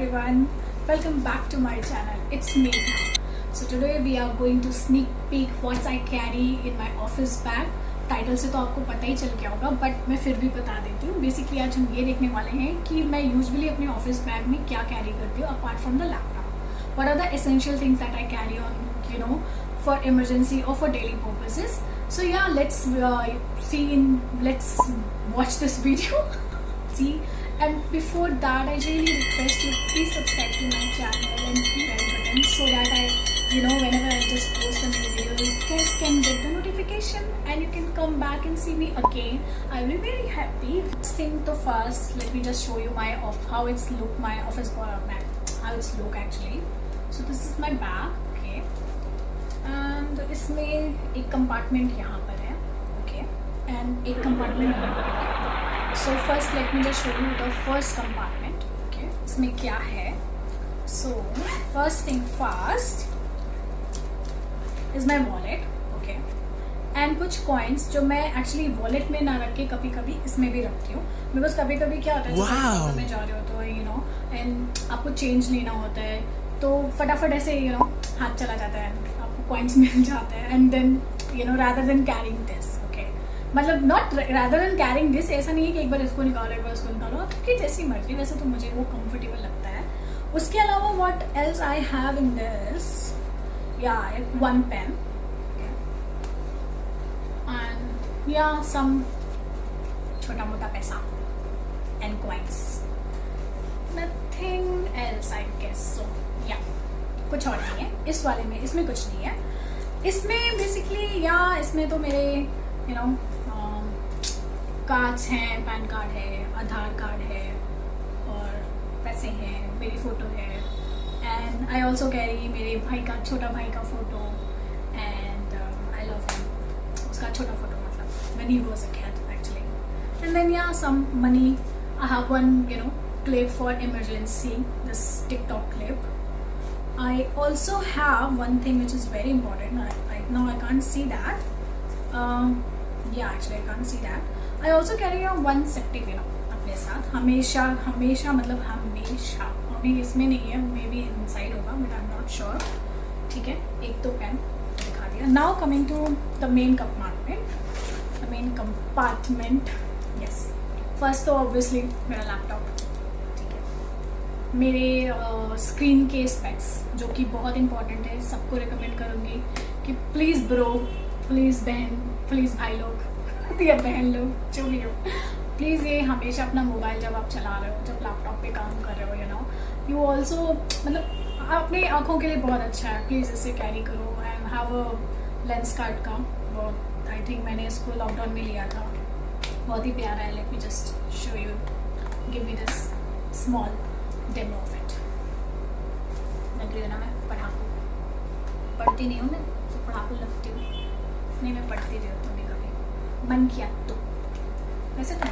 everyone, welcome back to my channel. It's me now. So today we are going to sneak peek what I carry in my office bag. Title से तो आपको पता ही चल गया होगा, but मैं फिर भी बता देती हूँ. बेसिकली आज हम ये देखने वाले हैं कि मैं यूजुअली अपने ऑफिस बैग में क्या कैरी करती हूँ apart from the laptop. What are the essential things that I carry on, you know, for emergency और for daily purposes. So yeah, let's watch this video. See, and before that, I really request you please subscribe to my channel and hit the bell button so that whenever I just post a new video, you guys can get the notification and you can come back and see me again. I will be very happy. First, let me just show you how it's look, my office bag, how it's look actually. So this is my bag. And इसमें एक compartment यहाँ पर है, okay, and एक compartment यहाँ पर है. So first let me just show you the first compartment. Okay, इसमें क्या है. So first thing first is my wallet. Okay, and कुछ कॉइन्स जो मैं एक्चुअली वॉलेट में ना रख के कभी कभी इसमें भी रखती हूँ, बिकॉज कभी कभी क्या होता है में जा रहे हो तो एंड आपको चेंज लेना होता है तो फटाफट ऐसे हाथ चला जाता है, कॉइन्स मिल जाते हैं. And then rather than carrying this, okay, मतलब not rather than carrying this, ऐसा नहीं है कि एक बार इसको निकालो एक बार इसको निकालो, आपकी जैसी मर्जी. वैसे तो मुझे वो कंफर्टेबल लगता है. उसके अलावा what else I have in this, yeah one pen and yeah some छोटा मोटा पैसा and coins, nothing else I guess. So yeah कुछ और नहीं है इस वाले में, इसमें कुछ नहीं है. इसमें बेसिकली इसमें तो मेरे कार्ड्स हैं, पैन कार्ड है, आधार कार्ड है और पैसे हैं, मेरी फ़ोटो है. एंड आई ऑल्सो कैरी मेरे भाई का, छोटा भाई का photo and I love him, उसका छोटा फ़ोटो मतलब when he was a kid actually. And then some money. I have one clip for emergency, this TikTok clip. I also have one thing which is very important. Right now I can't see that. Actually I can't see that. I also carry one safety pin अपने साथ हमेशा मतलब हमेशा. अभी इसमें नहीं है, maybe inside होगा but I am not sure. ठीक है, एक तो पेन दिखा दिया. Now coming to the main compartment. Yes, first तो ऑब्वियसली मेरा लैपटॉप, मेरे स्क्रीन के स्पेक्स जो कि बहुत इंपॉर्टेंट है. सबको रिकमेंड करूँगी कि प्लीज़ ब्रो, प्लीज़ बहन, प्लीज़ भाई लोग या बहन लोग जो भी हो, प्लीज़ ये हमेशा अपना मोबाइल जब आप चला रहे हो, जब लैपटॉप पे काम कर रहे हो, यू ऑल्सो मतलब अपनी आँखों के लिए बहुत अच्छा है. प्लीज़ इसे कैरी करो. And have a lens card का, बहुत आई थिंक मैंने इसको लॉकडाउन में लिया था, बहुत ही प्यारा है. Let me just show you, give me this small demo of it. लग रही है ना मैं पढ़ाकू? पढ़ती नहीं हूँ मैं, तो पढ़ाकू लगती हूँ. नहीं, मैं पढ़ती रही हूँ कभी कभी, मन किया तो. वैसे तो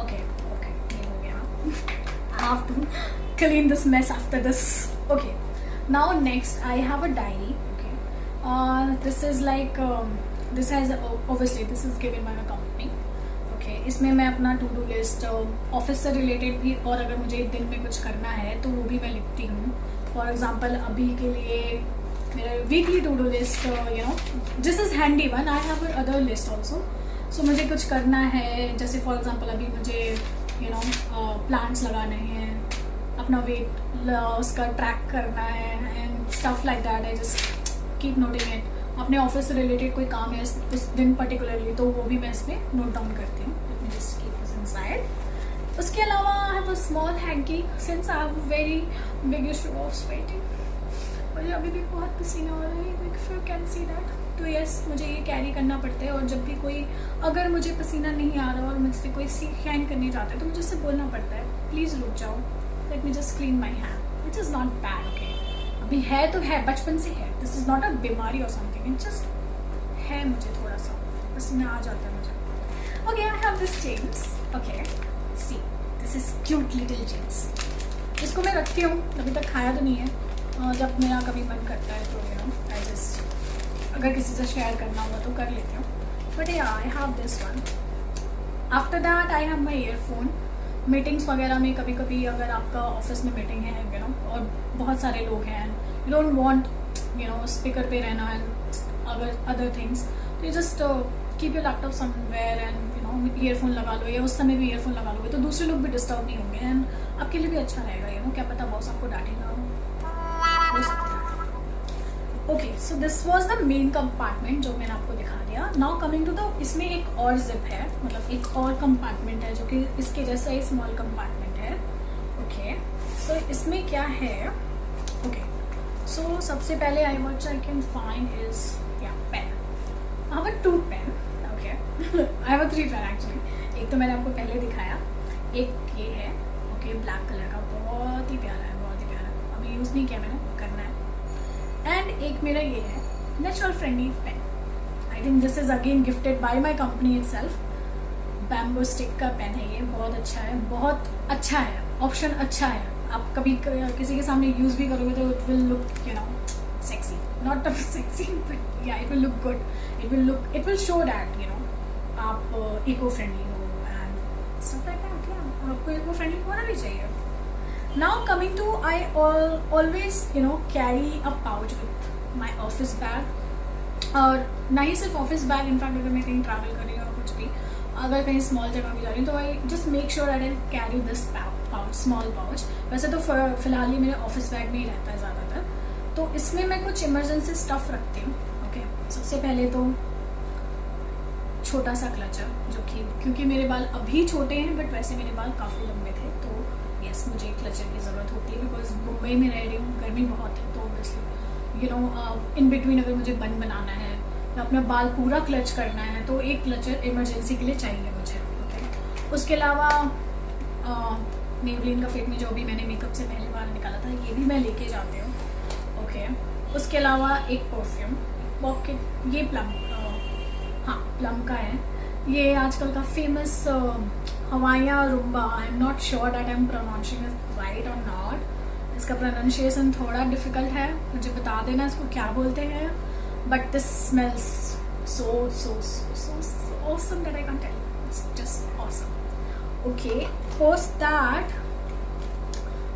ओके, ये हो गया. I have to clean this mess after this. Okay, now next I have a diary. Okay, this is like this has obviously this is given by my company. इसमें मैं अपना टू डू लिस्ट, ऑफिस से related भी, और अगर मुझे दिन में कुछ करना है तो वो भी मैं लिखती हूँ. फॉर एग्जांपल अभी के लिए मेरा weekly to do list, this is handy one. I have other list also. So मुझे कुछ करना है, जैसे फॉर एग्जांपल अभी मुझे प्लांट्स लगाने हैं, अपना वेट लॉस का ट्रैक करना है and stuff like that. I just keep noting it. अपने ऑफिस से रिलेटेड कोई काम है उस दिन पर्टिकुलरली, तो वो भी मैं इसमें नोट डाउन करती हूँ. Just keep this inside. उसके अलावा आई have a small hanky since I have very big issue of sweating. मुझे अभी भी बहुत पसीना हो रहा है, if you can see that. तो यस, मुझे ये कैरी करना पड़ता है. और जब भी कोई, अगर मुझे पसीना नहीं आ रहा और मुझसे कोई शाइन करने जाता है तो मुझे उससे बोलना पड़ता है, प्लीज़ रुक जाओ, let me just clean my hand, which is not bad. Okay, अभी है तो है, बचपन से है. दिस इज़ नॉट अ बीमारी और समथिंग, इट जस्ट है. मुझे थोड़ा सा पसीना आ जाता है मुझे. Okay, I have this jeans. Okay, see this is cute little jeans. इसको मैं रखती हूँ, अभी तक खाया तो नहीं है. जब मेरा कभी मन करता है तो आई जस्ट, अगर किसी से शेयर करना होगा तो कर लेती हूँ. But I have this one. After that I have my earphone. Meetings वगैरह में कभी कभी अगर आपका ऑफिस में मीटिंग है यू नो और बहुत सारे लोग हैं, you don't want you know speaker पे रहना एंड अगर अदर थिंग्स, तो you just keep your laptop somewhere and you know earphone लगा लो, या उस समय भी ईयरफोन लगा लोगे तो दूसरे लोग भी डिस्टर्ब नहीं होंगे एंड आपके लिए भी अच्छा रहेगा। यू नो क्या पता बॉस आपको डांटेगा, हो सकता है। Okay, so this was the main compartment जो मैंने आपको दिखा दिया। नाउ कमिंग टू द, इसमें एक और जिप है, मतलब एक और कंपार्टमेंट है जो कि इसके जैसा ही स्मॉल कंपार्टमेंट है। ओके, सो इसमें क्या है? ओके, सो सबसे पहले I can find is pen. I have a 2 pen. Okay, I have a 3 pen actually. एक तो मैंने आपको पहले दिखाया, एक ये है ओके ब्लैक कलर का, बहुत ही प्यारा है, बहुत ही प्यारा। अभी यूज़ नहीं किया मैंने, करना है। एंड एक मेरा ये है natural friendly pen. I think this is again gifted by my company itself. Bamboo stick का पेन है ये, बहुत अच्छा है, बहुत अच्छा है, ऑप्शन अच्छा है। आप कभी किसी के सामने यूज भी करोगे तो it will look you know sexy, not sexy but yeah it will look good, it will show that you know आप इको फ्रेंडली हो and stuff like that. Yeah आपको इको फ्रेंडली होना भी चाहिए। Now coming to, I always you know carry a pouch with my office bag, और ना ही सिर्फ office bag, in fact अगर मैं कहीं ट्रैवल कर रही हूँ और कुछ भी, अगर कहीं स्मॉल जगह भी जा रही हूँ तो I just make sure I will carry this pouch, small pouch. वैसे तो फिलहाल ही मेरे ऑफिस बैग में ही रहता है ज़्यादातर, तो इसमें मैं कुछ इमरजेंसी स्टफ रखती हूँ। ओके, सबसे पहले तो छोटा सा क्लचर, जो कि क्योंकि मेरे बाल अभी छोटे हैं बट वैसे मेरे बाल काफ़ी लंबे थे, तो यस मुझे क्लचर की ज़रूरत होती है बिकॉज मुंबई में रह रही हूँ, गर्मी बहुत है, तो obviously you know in between अगर मुझे बन बनाना है या अपना बाल पूरा क्लच करना है तो एक क्लचर इमरजेंसी के लिए चाहिए मुझे। ओके, उसके अलावा मेबलिन का फिट में जो भी मैंने मेकअप से पहले बार निकाला था ये भी मैं लेके जाती हूँ। ओके, उसके अलावा एक परफ्यूम पॉकेट, ये प्लम का है, ये आजकल का famous Hawaiian rumba. I am not sure that I am pronouncing it right और नॉट, इसका प्रोनाउंसिएशन थोड़ा डिफिकल्ट है, मुझे बता देना इसको क्या बोलते हैं, but this smells so awesome that I can't tell you, it's just awesome. Okay, post that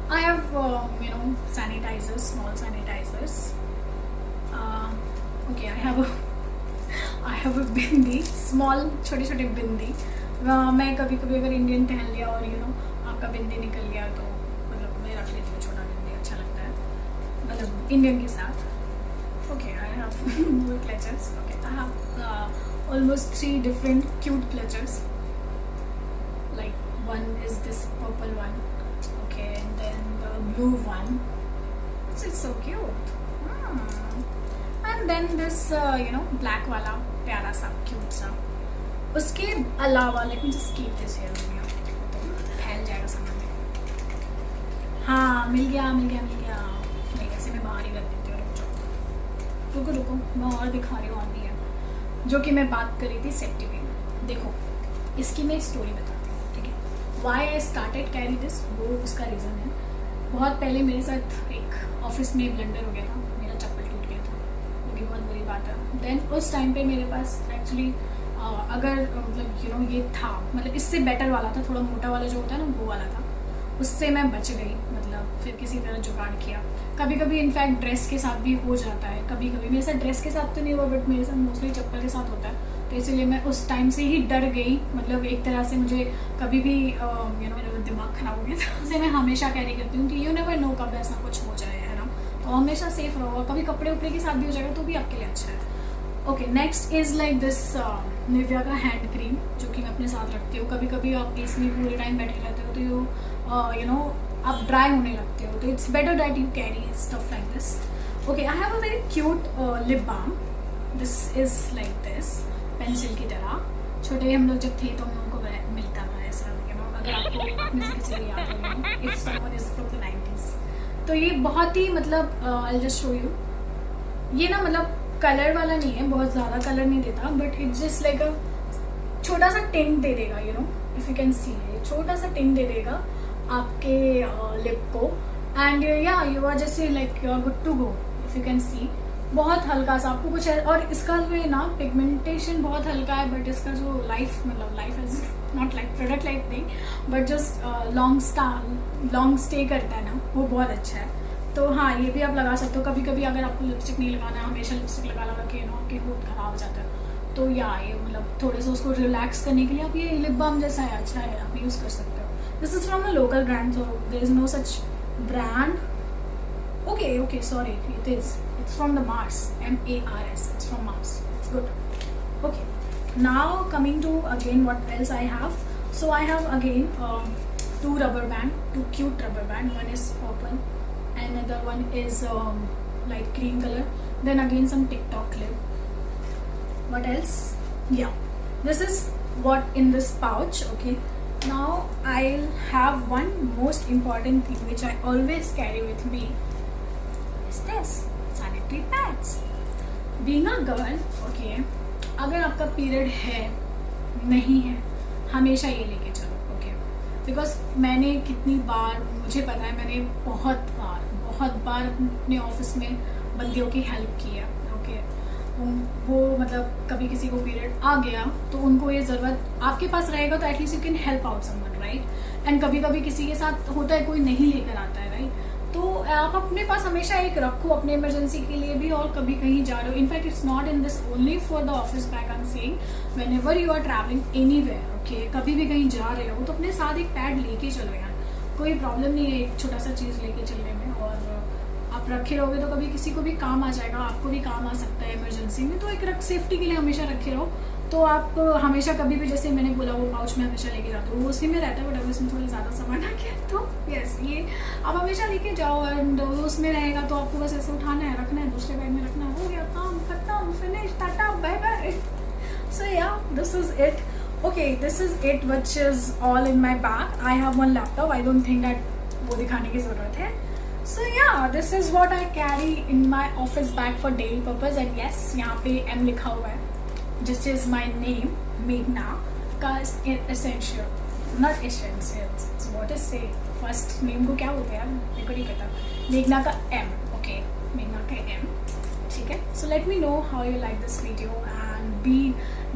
I have you know sanitizers, small sanitizers. Okay, I have a bindi, small छोटे छोटे बिंदी। मैं कभी कभी अगर इंडियन पहन लिया और यू नो आपका बिंदी निकल गया तो मतलब मैं रख लेती हूँ छोटा बिंदी, अच्छा लगता है मतलब इंडियन के साथ। Okay, I have more clutchers. Okay, I have almost 3 different cute clutches, like one is this purple one, okay, and then the blue one, it's so cute, and then this you know black वाला प्यारा सा cute सा। उसके अलावा let me just keep this here, तो फैल जाएगा सामान में। हाँ, मिल गया। नहीं ऐसे मैं बाहर ही रख देती हूँ, रुको मैं और दिखा रही हूँ। और भी है जो कि मैं बात कर रही थी सेफ्टी पिन। देखो इसकी मैं एक स्टोरी बताती हूँ, ठीक है। Why I started carry this, वो उसका रीज़न है। बहुत पहले मेरे साथ एक ऑफिस में ब्लंडर हो गया था, मेरा चप्पल टूट गया था, वो भी बहुत बुरी बात है। देन उस टाइम पे मेरे पास एक्चुअली अगर मतलब यू नो ये था, मतलब इससे बेटर वाला था, थोड़ा मोटा वाला जो होता है ना वो वाला था, उससे मैं बच गई, मतलब फिर किसी तरह जुगाड़ किया। कभी कभी इनफैक्ट ड्रेस के साथ भी हो जाता है, कभी कभी मेरे साथ ड्रेस के साथ तो नहीं हुआ बट मेरे साथ मोस्टली चप्पल के साथ होता है, तो इसीलिए मैं उस टाइम से ही डर गई। मतलब एक तरह से मुझे कभी भी यू नो मेरा दिमाग खराब हो गया था, उसे मैं हमेशा कैरी करती हूँ कि यू नेवर नो कब ऐसा कुछ हो जाए, है ना, तो हमेशा सेफ रहो। कभी कपड़े उपड़े के साथ भी हो जाएगा तो भी आपके लिए अच्छा है। Okay, next is like this Nivea का हैंड क्रीम, जो कि मैं अपने साथ रखती हूँ। कभी कभी आप इसमें पूरे टाइम बैठे रहते हो तो यू नो आप ड्राई होने लगते हो, तो it's better that you carry stuff like this. Okay, I have a very cute lip balm, this is like this, pencil की तरह। छोटे हम लोग जब थे तो हम लोगों को मिलता था ऐसा, यू नो, अगर आपको अपने से किसी को याद हो, if someone is from the 90s, तो ये बहुत ही मतलब आई जस्ट शो यू, ये ना मतलब कलर वाला नहीं है, बहुत ज़्यादा कलर नहीं देता, बट इट्स जस्ट लाइक अ छोटा सा टिंट दे देगा, you know, if you can सी, ये छोटा सा टिंट दे देगा आपके लिप को, and yeah you are just like you are good to go, if you can see. बहुत हल्का सा आपको कुछ है, और इसका जो है ना पिगमेंटेशन बहुत हल्का है, बट इसका जो लाइफ मतलब life is not like product life नहीं, बट जस्ट लॉन्ग स्टे करता है ना, वो बहुत अच्छा है। तो हाँ, ये भी आप लगा सकते हो। कभी कभी अगर आपको लिपस्टिक नहीं लगाना है, हमेशा लिपस्टिक लगा लगा के ना आपके होठ खराब हो जाता है, तो या ये मतलब थोड़े से उसको रिलैक्स करने के लिए आप ये लिप बाम जैसा है, अच्छा है, आप यूज़ कर सकते हो। This is from a local brand, so there is no such brand. Okay, sorry, it's from the Mars, MARS, it's from Mars, it's good. Okay, now coming to again what else I have. So I have again two cute rubber band. One is purple, another one is light cream color. Then again some TikTok clip. What else? Yeah, this is what in this pouch. Okay, now I'll have one most important thing which I always carry with me. This sanitary pads. Being a girl, okay, अगर आपका period है नहीं है, हमेशा ये लेके चलो, okay, because मैंने कितनी बार, मुझे पता है, मैंने बहुत बार अपने ऑफिस में बंदियों की हेल्प की है, ओके। वो मतलब कभी किसी को पीरियड आ गया तो उनको ये ज़रूरत आपके पास रहेगा तो at least you can help out someone, right. And कभी कभी किसी के साथ होता है, कोई नहीं लेकर आता है, राइट। तो आप अपने पास हमेशा एक रखो अपने इमरजेंसी के लिए भी, और कभी कहीं जा रहे हो। In fact it's not in this only for the office bag, I am saying whenever you are travelling anywhere, okay, कभी भी कहीं जा रहे हो तो अपने साथ एक पैड लेके चलो यार, कोई प्रॉब्लम नहीं है एक छोटा सा चीज़ लेके चलने में। और आप रखे रहोगे तो कभी किसी को भी काम आ जाएगा, आपको भी काम आ सकता है इमरजेंसी में, तो एक सेफ्टी के लिए हमेशा रखे रहो। तो आप हमेशा कभी भी, जैसे मैंने बोला, वो पाउच में हमेशा लेके जाते हो, वो उसी में रहता है, बट अगर उसमें थोड़ा ज़्यादा सामान आ गया तो यस, ये आप हमेशा लेके जाओ, एंड उसमें रहेगा तो आपको बस ऐसे उठाना है, रखना है, दूसरे बैग में रखना है, हो गया काम खत्म, फिनिश, टाटा बाय बाय। सो या, this is it. Okay, this is it which is all in my bag. I have one laptop, I don't think that वो दिखाने की ज़रूरत है। So yeah, this is what I carry in my office bag for daily purpose, and yes, यहाँ पे M लिखा हुआ है, just is my name, Meghna, का essential, not essential, so what is say, first name को क्या बोलते हैं यार, मेरे को नहीं पता, मेघना का M, okay, मेघना का M, ठीक है। So let me know how you like this video, and be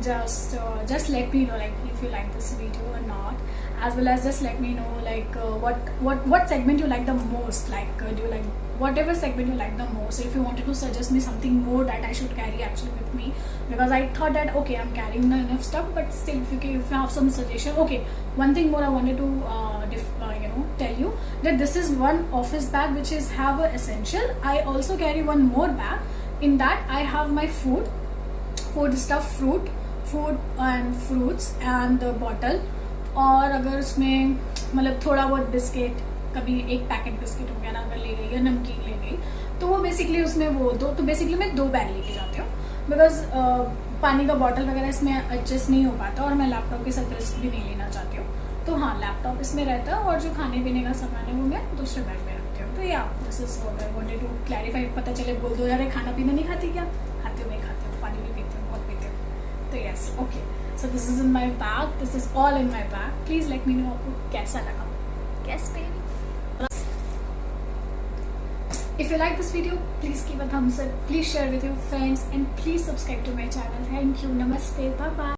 just let me know like if you like this video or not, as well as just let me know like what segment you like the most, like do you like whatever segment you like the most. So if you wanted to suggest me something more that I should carry actually with me, because I thought that okay, I'm carrying enough stuff, but still if you have some suggestion. Okay, one thing more I wanted to tell you that this is one office bag which is have a essential. I also carry one more bag, in that I have my food stuff, food and fruits and the bottle, और अगर उसमें मतलब थोड़ा बहुत biscuit, कभी एक packet biscuit वगैरह अगर ले गई या नमकीन ले गई, तो वो बेसिकली उसमें वो तो बेसिकली मैं 2 बैग लेके जाती हूँ, बिकॉज पानी का बॉटल वगैरह इसमें एडजस्ट नहीं हो पाता, और मैं लैपटॉप के साथ रिस्क भी नहीं लेना चाहती हूँ। तो हाँ, लैपटॉप इसमें रहता है, और जो खाने पीने का सामान है वो मैं दूसरे बैग में रखती हूँ। तो yeah, this is what I wanted to clarify. पता चले बोल दो यार खाना पीना नहीं खाती क्या, खाती हूँ, नहीं खाती हूँ, पानी भी पीती हूँ, बहुत पीती हूँ। तो yes, okay, so this is in my bag, this is all in my bag. Please let me know आपको कैसा लगा। Yes baby। If you like this video, please give a thumbs up, please share with your friends, and please subscribe to my channel. Thank you, namaste, bye bye।